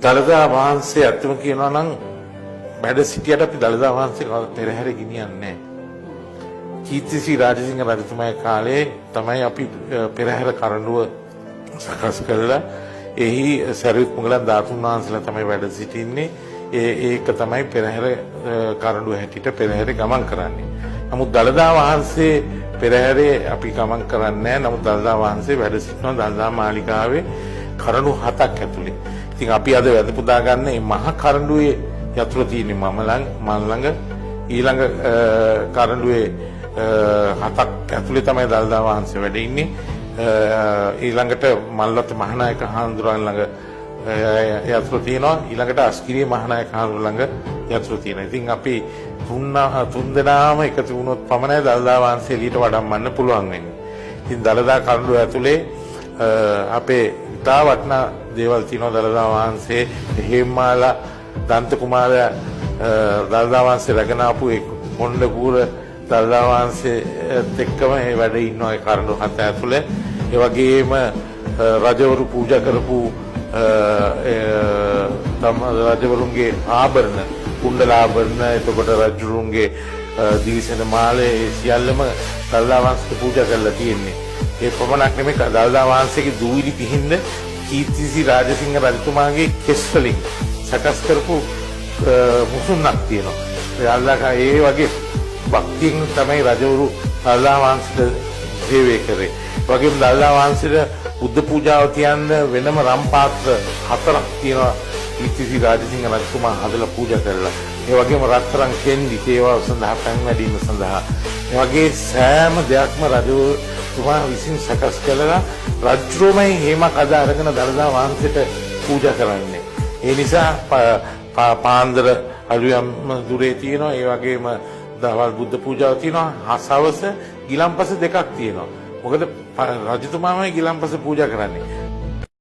දළදා වහන්සේ අත්‍යම කියනවා නම් වැඩ සිටියට අපි දළදා වහන්සේ පෙරහැර ගෙනියන්නේ නැහැ. කීර්තිශ්‍රී රාජසිංහ රජතුමාගේ කාලේ තමයි අපි පෙරහැර කරඬුව සකස් කළා. එහි සරියුත් මුගලන් ධාතුන් වහන්සේලා තමයි වැඩ සිටින්නේ. ඒක තමයි පෙරහැර කරඬුව හැටියට පෙරහැරේ ගමන් කරන්නේ. නමුත් දළදා වහන්සේ පෙරහැරේ අපි ගමන් කරන්නේ නැහැ. නමුත් දළදා වහන්සේ වැඩ සිටිනවා දළදා මාලිගාවේ කරඬු 7ක් ඇතුලේ. ඉතින් අපි අද වැඳ පුදා ගන්න මේ මහා කරඬුවේ යතුරු තියෙන්නේ මම ළඟ ඊළඟ කරඬුවේ 7ක් ඇතුලේ තමයි දළදා වහන්සේ වැඩ ඉන්නේ. ඊළඟට මල්වත මහානායක හාමුදුරුවන් ළඟ යතුරු තියෙනවා. ඊළඟට අස්ගිරිය මහානායක හාමුදුරුවන් ළඟ යතුරු තියෙනවා. ඉතින් අපි තුන් දෙනාම එකතු වුණොත් පමණයි දළදා වහන්සේ එළියට වඩම්මන්න පුළුවන් වෙන්නේ. ඉතින් දළදා කරඬුව ඇතුලේ අපේ ඉතා වටිනා දේවල් තියෙනවා. දළදා වහන්සේ හේමාලා දන්ත කුමාරයා දළදා වහන්සේ රැගෙන ආපු ඒ කොණ්ඩගුර දළදා වහන්සේත් එක්කම ඒ වැඩ ඉන්නවා ඒ කරඬු 7 ඇතුලේ. ඒ වගේම රජවරු පූජා කරපු රජවරුන්ගේ ආභරණ කුණ්ඩල ආභරණ එතකොට රජුරුන්ගේ දිවිසෙන මාලේ සියල්ලම දළදා වහන්සේට පූජා කරලා තියෙන්නේ. ඒ පමණක් නෙමෙයි දළදා වහන්සේගේ දූවිලි පිහින්ද කීර්තිශ්‍රී රාජසිංහ රජතුමාගේ කෙස් වලින් සකස් කරපු මුසුන්නක් තියෙනවා. ඒ වගේ භක්තියෙන් තමයි රජවරු දළදා වහන්සේට සේවය කරේ. වගේම දළදා වහන්සේට බුද්ධ පූජාව තියන්න වෙනම රම් පාත්‍ර 4ක් තියෙනවා. කීර්තිශ්‍රී රාජසිංහ රජතුමා හදලා පූජා කළා. ඒ වගේම රත්තරන් කෙන්ඩි ඒවා සඳහා පැන් වැඩීම සඳහා ඒ වගේ සෑම දෙයක්ම රජතුමා විසින් සකස් කළා. රජුමයි හේමක් අද අරගෙන දළදා වහන්සේට පූජා කරන්නේ. ඒ නිසා පාන්දර අලුයම් දුරේ තියෙනවා. ඒ වගේම දවල් බුද්ධ පූජාව තියෙනවා. හසවස ගිලම්පස දෙකක් තියෙනවා. මොකද රජතුමාමයි ගිලම්පස පූජා කරන්නේ.